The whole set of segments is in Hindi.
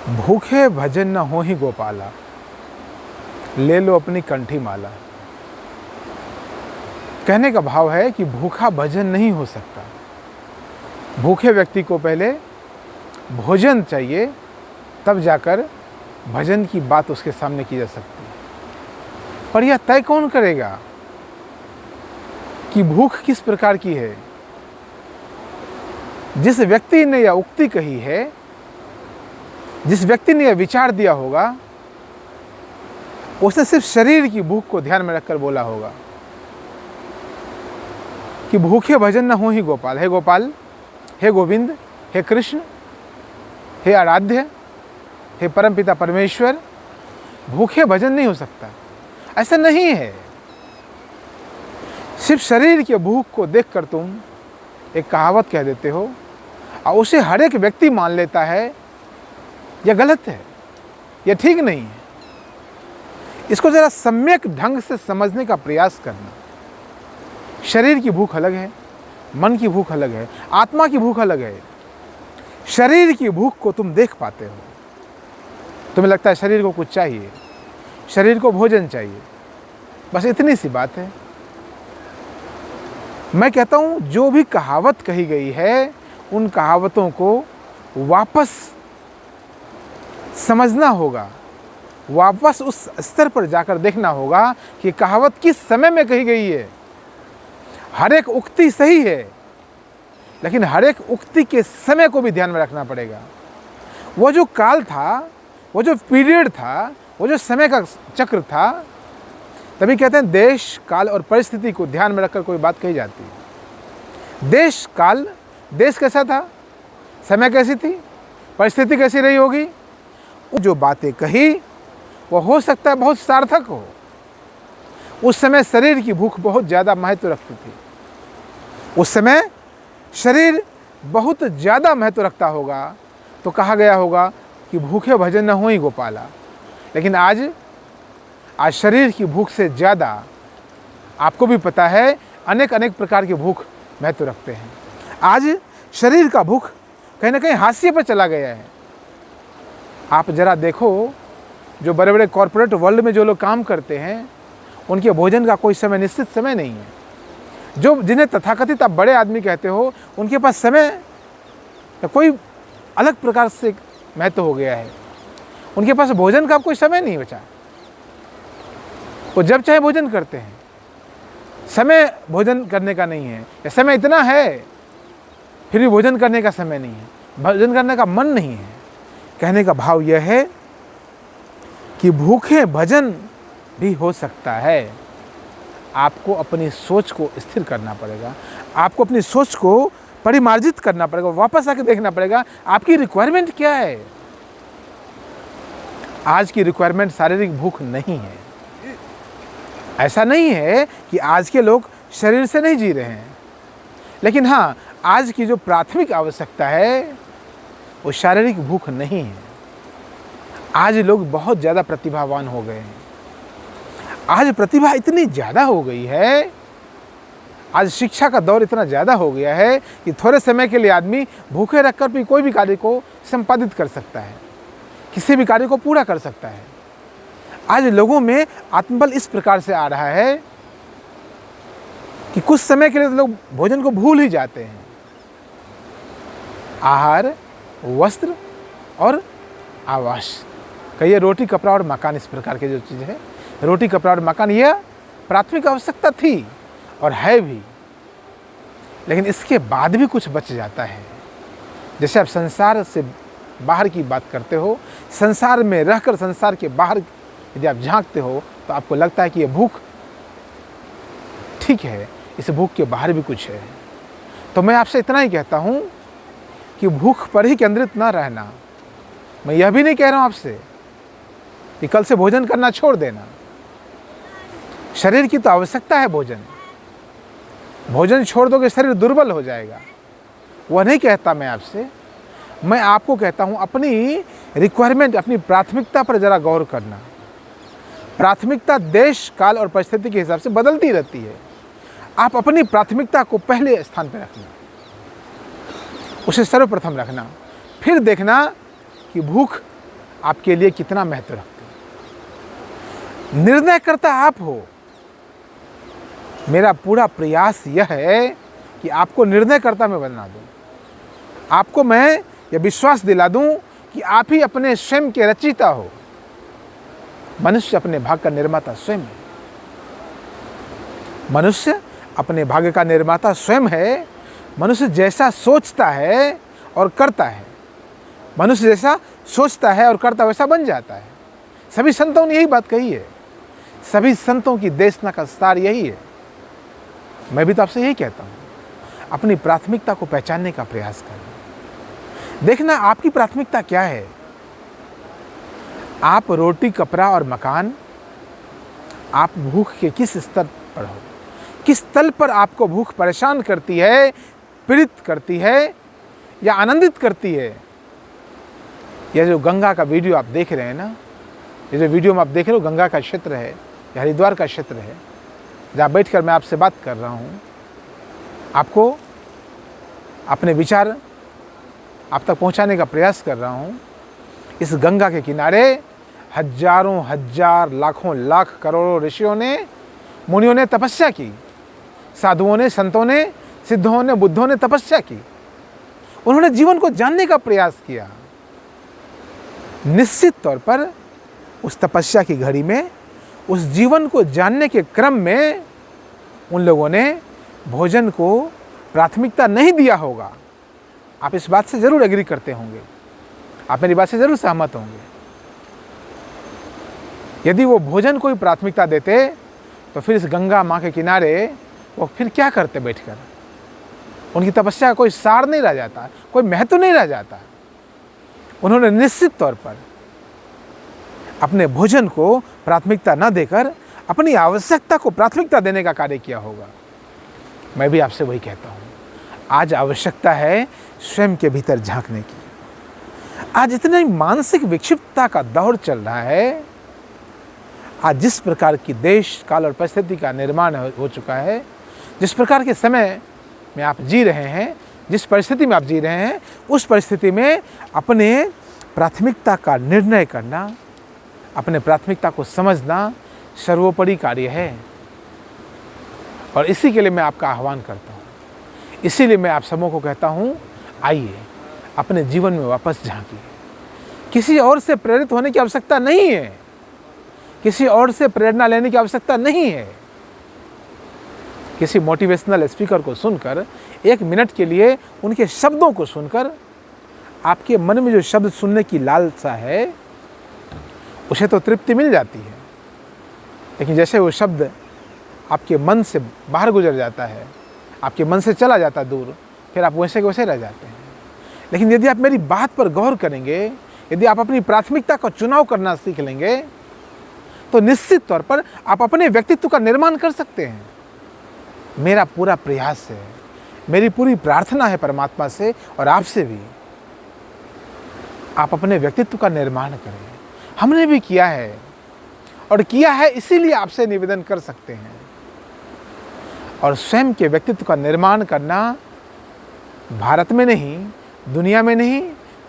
भूखे भजन न हो ही गोपाला, ले लो अपनी कंठी माला। कहने का भाव है कि भूखा भजन नहीं हो सकता। भूखे व्यक्ति को पहले भोजन चाहिए, तब जाकर भजन की बात उसके सामने की जा सकती है। पर यह तय कौन करेगा कि भूख किस प्रकार की है? जिस व्यक्ति ने यह उक्ति कही है, जिस व्यक्ति ने यह विचार दिया होगा, उसने सिर्फ शरीर की भूख को ध्यान में रखकर बोला होगा कि भूखे भजन न हो ही गोपाल। हे गोपाल, हे गोविंद, हे कृष्ण, हे आराध्य, हे परमपिता परमेश्वर, भूखे भजन नहीं हो सकता। ऐसा नहीं है। सिर्फ शरीर की भूख को देखकर तुम एक कहावत कह देते हो और उसे हर एक व्यक्ति मान लेता है। यह गलत है, यह ठीक नहीं है। इसको जरा सम्यक ढंग से समझने का प्रयास करना। शरीर की भूख अलग है, मन की भूख अलग है, आत्मा की भूख अलग है। शरीर की भूख को तुम देख पाते हो, तुम्हें लगता है शरीर को कुछ चाहिए, शरीर को भोजन चाहिए, बस इतनी सी बात है। मैं कहता हूं जो भी कहावत कही गई है, उन कहावतों को वापस समझना होगा, वापस उस स्तर पर जाकर देखना होगा कि कहावत किस समय में कही गई है। हर एक उक्ति सही है, लेकिन हर एक उक्ति के समय को भी ध्यान में रखना पड़ेगा। वो जो काल था, वो जो पीरियड था, वो जो समय का चक्र था, तभी कहते हैं देश, काल और परिस्थिति को ध्यान में रखकर कोई बात कही जाती है। देश, काल, देश कैसा था, समय कैसी थी, परिस्थिति कैसी रही होगी, जो बातें कही वो हो सकता है बहुत सार्थक हो। उस समय शरीर की भूख बहुत ज़्यादा महत्व रखती थी। उस समय शरीर बहुत ज़्यादा महत्व रखता होगा, तो कहा गया होगा कि भूखे भजन न हो ही गोपाला। लेकिन आज शरीर की भूख से ज़्यादा, आपको भी पता है, अनेक प्रकार की भूख महत्व रखते हैं। आज शरीर का भूख कहीं ना कहीं हाशिए पर चला गया है। आप जरा देखो, जो बड़े बड़े कॉरपोरेट वर्ल्ड में जो लोग काम करते हैं, उनके भोजन का कोई समय, निश्चित समय नहीं है। जो जिन्हें तथाकथित आप बड़े आदमी कहते हो, उनके पास समय का कोई अलग प्रकार से महत्व हो गया है। उनके पास भोजन का कोई समय नहीं बचा। वो जब चाहे भोजन करते हैं, समय भोजन करने का नहीं है, या समय इतना है फिर भी भोजन करने का समय नहीं है, भोजन करने का मन नहीं है। कहने का भाव यह है कि भूखे भजन भी हो सकता है। आपको अपनी सोच को स्थिर करना पड़ेगा, आपको अपनी सोच को परिमार्जित करना पड़ेगा, वापस आके देखना पड़ेगा आपकी रिक्वायरमेंट क्या है। आज की रिक्वायरमेंट शारीरिक भूख नहीं है। ऐसा नहीं है कि आज के लोग शरीर से नहीं जी रहे हैं, लेकिन हाँ, आज की जो प्राथमिक आवश्यकता है वो शारीरिक भूख नहीं है। आज लोग बहुत ज़्यादा प्रतिभावान हो गए हैं। आज प्रतिभा इतनी ज़्यादा हो गई है, आज शिक्षा का दौर इतना ज़्यादा हो गया है कि थोड़े समय के लिए आदमी भूखे रखकर भी कोई भी कार्य को संपादित कर सकता है, किसी भी कार्य को पूरा कर सकता है। आज लोगों में आत्मबल इस प्रकार से आ रहा है कि कुछ समय के लिए तो लोग भोजन को भूल ही जाते हैं। आहार, वस्त्र और आवास, कहिए रोटी, कपड़ा और मकान, इस प्रकार के जो चीज़ है, रोटी, कपड़ा और मकान, यह प्राथमिक आवश्यकता थी और है भी। लेकिन इसके बाद भी कुछ बच जाता है। जैसे आप संसार से बाहर की बात करते हो, संसार में रहकर संसार के बाहर यदि आप झांकते हो, तो आपको लगता है कि यह भूख ठीक है, इस भूख के बाहर भी कुछ है। तो मैं आपसे इतना ही कहता हूँ कि भूख पर ही केंद्रित ना रहना। मैं यह भी नहीं कह रहा हूँ आपसे कि कल से भोजन करना छोड़ देना। शरीर की तो आवश्यकता है भोजन, भोजन छोड़ दोगे शरीर दुर्बल हो जाएगा। वह नहीं कहता मैं आपसे, मैं आपको कहता हूँ अपनी रिक्वायरमेंट, अपनी प्राथमिकता पर ज़रा गौर करना। प्राथमिकता देश, काल और परिस्थिति के हिसाब से बदलती रहती है। आप अपनी प्राथमिकता को पहले स्थान पर रखना, उसे सर्वप्रथम रखना, फिर देखना कि भूख आपके लिए कितना महत्व रखती है। निर्णय करता आप हो। मेरा पूरा प्रयास यह है कि आपको निर्णयकर्ता में बना दूं, आपको मैं यह विश्वास दिला दूं कि आप ही अपने स्वयं के रचयिता हो। मनुष्य अपने भाग्य का निर्माता स्वयं है। मनुष्य अपने भाग्य का निर्माता स्वयं है। मनुष्य जैसा सोचता है और करता है, मनुष्य जैसा सोचता है और करता वैसा बन जाता है। सभी संतों ने यही बात कही है। सभी संतों की देशना का सार यही है। मैं भी तो आपसे यही कहता हूँ, अपनी प्राथमिकता को पहचानने का प्रयास करें। देखना आपकी प्राथमिकता क्या है। आप रोटी, कपड़ा और मकान, आप भूख के किस स्तर पर हो, किस तल पर आपको भूख परेशान करती है, पीड़ित करती है या आनंदित करती है। यह जो गंगा का वीडियो आप देख रहे हैं ना, ये जो वीडियो में आप देख रहे हो, गंगा का क्षेत्र है, यह हरिद्वार का क्षेत्र है, जहाँ बैठकर मैं आपसे बात कर रहा हूँ। आपको अपने विचार आप तक पहुँचाने का प्रयास कर रहा हूँ। इस गंगा के किनारे हजारों हजार, लाखों लाख, करोड़ों ऋषियों ने, मुनियों ने तपस्या की। साधुओं ने, संतों ने, सिद्धों ने, बुद्धों ने तपस्या की। उन्होंने जीवन को जानने का प्रयास किया। निश्चित तौर पर उस तपस्या की घड़ी में, उस जीवन को जानने के क्रम में उन लोगों ने भोजन को प्राथमिकता नहीं दिया होगा। आप इस बात से जरूर एग्री करते होंगे, आप मेरी बात से जरूर सहमत होंगे। यदि वो भोजन को ही प्राथमिकता देते तो फिर इस गंगा माँ के किनारे वो फिर क्या करते बैठकर। उनकी तपस्या का कोई सार नहीं रह जाता, कोई महत्व नहीं रह जाता। उन्होंने निश्चित तौर पर अपने भोजन को प्राथमिकता न देकर अपनी आवश्यकता को प्राथमिकता देने का कार्य किया होगा। मैं भी आपसे वही कहता हूँ। आज आवश्यकता है स्वयं के भीतर झांकने की। आज इतनी मानसिक विक्षिप्तता का दौर चल रहा है। आज जिस प्रकार की देश, काल और परिस्थिति का निर्माण हो चुका है, जिस प्रकार के समय में आप जी रहे हैं, जिस परिस्थिति में आप जी रहे हैं, उस परिस्थिति में अपने प्राथमिकता का निर्णय करना, अपने प्राथमिकता को समझना सर्वोपरि कार्य है। और इसी के लिए मैं आपका आह्वान करता हूँ। इसीलिए मैं आप सबों को कहता हूँ, आइए अपने जीवन में वापस झांकिए। किसी और से प्रेरित होने की आवश्यकता नहीं है, किसी और से प्रेरणा लेने की आवश्यकता नहीं है। किसी मोटिवेशनल स्पीकर को सुनकर, एक मिनट के लिए उनके शब्दों को सुनकर आपके मन में जो शब्द सुनने की लालसा है, उसे तो तृप्ति मिल जाती है। लेकिन जैसे वो शब्द आपके मन से बाहर गुजर जाता है, आपके मन से चला जाता दूर, फिर आप वैसे के वैसे रह जाते हैं। लेकिन यदि आप मेरी बात पर गौर करेंगे, यदि आप अपनी प्राथमिकता का चुनाव करना सीख लेंगे, तो निश्चित तौर पर आप अपने व्यक्तित्व का निर्माण कर सकते हैं। मेरा पूरा प्रयास है, मेरी पूरी प्रार्थना है परमात्मा से और आपसे भी, आप अपने व्यक्तित्व का निर्माण करें। हमने भी किया है और किया है, इसीलिए आपसे निवेदन कर सकते हैं। और स्वयं के व्यक्तित्व का निर्माण करना भारत में नहीं, दुनिया में नहीं,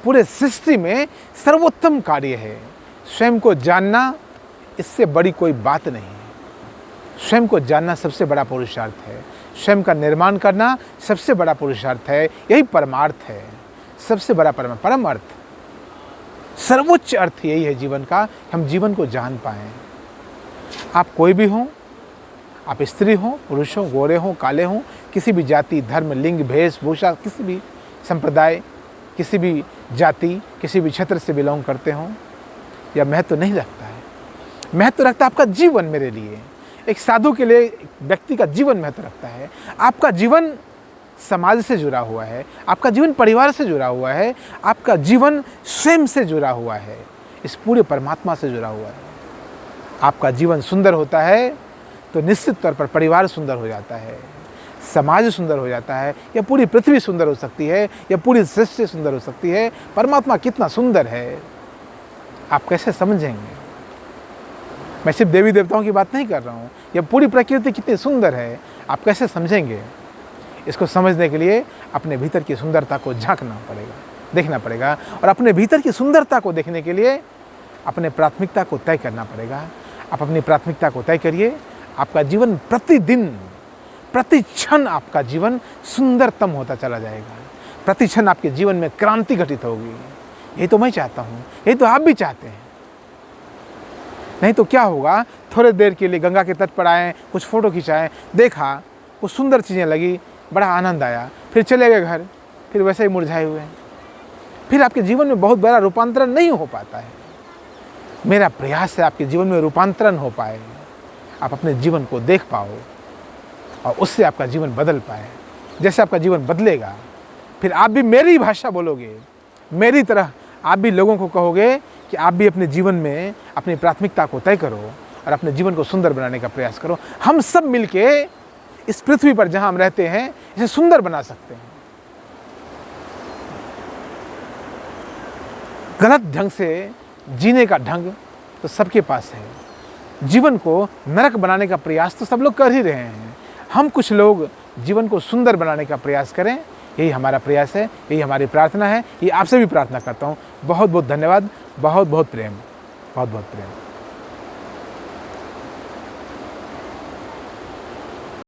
पूरे सृष्टि में सर्वोत्तम कार्य है। स्वयं को जानना, इससे बड़ी कोई बात नहीं है। स्वयं को जानना सबसे बड़ा पुरुषार्थ है। स्वयं का निर्माण करना सबसे बड़ा पुरुषार्थ है। यही परमार्थ है, सबसे बड़ा परम अर्थ, सर्वोच्च अर्थ यही है जीवन का, कि हम जीवन को जान पाएं। आप कोई भी हों, आप स्त्री हों, पुरुष हों, गोरे हों, काले हों, किसी भी जाति, धर्म, लिंग, वेशभूषा, किसी भी संप्रदाय, किसी भी जाति, किसी भी क्षेत्र से बिलोंग करते हों, यह महत्व नहीं रखता है। महत्व रखता है आपका जीवन। मेरे लिए, एक साधु के लिए व्यक्ति का जीवन महत्व रखता है। आपका जीवन समाज से जुड़ा हुआ है, आपका जीवन परिवार से जुड़ा हुआ है, आपका जीवन स्वयं से जुड़ा हुआ है, इस पूरे परमात्मा से जुड़ा हुआ है। आपका जीवन सुंदर होता है तो निश्चित तौर पर परिवार सुंदर हो जाता है, समाज सुंदर हो जाता है, या पूरी पृथ्वी सुंदर हो सकती है, या पूरी सृष्टि सुंदर हो सकती है। परमात्मा कितना सुंदर है, आप कैसे समझेंगे। मैं सिर्फ देवी देवताओं की बात नहीं कर रहा हूँ, यह पूरी प्रकृति कितनी सुंदर है, आप कैसे समझेंगे। इसको समझने के लिए अपने भीतर की सुंदरता को झांकना पड़ेगा, देखना पड़ेगा। और अपने भीतर की सुंदरता को देखने के लिए अपने प्राथमिकता को तय करना पड़ेगा। आप अपनी प्राथमिकता को तय करिए। आपका जीवन प्रतिदिन, प्रति क्षण आपका जीवन सुंदरतम होता चला जाएगा। प्रति क्षण आपके जीवन में क्रांति घटित होगी। यही तो मैं चाहता हूँ, यही तो आप भी चाहते हैं। नहीं तो क्या होगा, थोड़े देर के लिए गंगा के तट पर आए, कुछ फ़ोटो खिंचाएं, देखा, कुछ सुंदर चीज़ें लगी, बड़ा आनंद आया, फिर चले गए घर, फिर वैसे ही मुरझाए हुए हैं। फिर आपके जीवन में बहुत बड़ा रूपांतरण नहीं हो पाता है। मेरा प्रयास है आपके जीवन में रूपांतरण हो पाए, आप अपने जीवन को देख पाओ और उससे आपका जीवन बदल पाए। जैसे आपका जीवन बदलेगा, फिर आप भी मेरी भाषा बोलोगे, मेरी तरह आप भी लोगों को कहोगे कि आप भी अपने जीवन में अपनी प्राथमिकता को तय करो और अपने जीवन को सुंदर बनाने का प्रयास करो। हम सब मिलके इस पृथ्वी पर जहां हम रहते हैं इसे सुंदर बना सकते हैं। गलत ढंग से जीने का ढंग तो सबके पास है। जीवन को नरक बनाने का प्रयास तो सब लोग कर ही रहे हैं। हम कुछ लोग जीवन को सुंदर बनाने का प्रयास करें, यही हमारा प्रयास है, यही हमारी प्रार्थना है। ये आपसे भी प्रार्थना करता हूँ। बहुत बहुत धन्यवाद, बहुत बहुत प्रेम, बहुत बहुत प्रेम।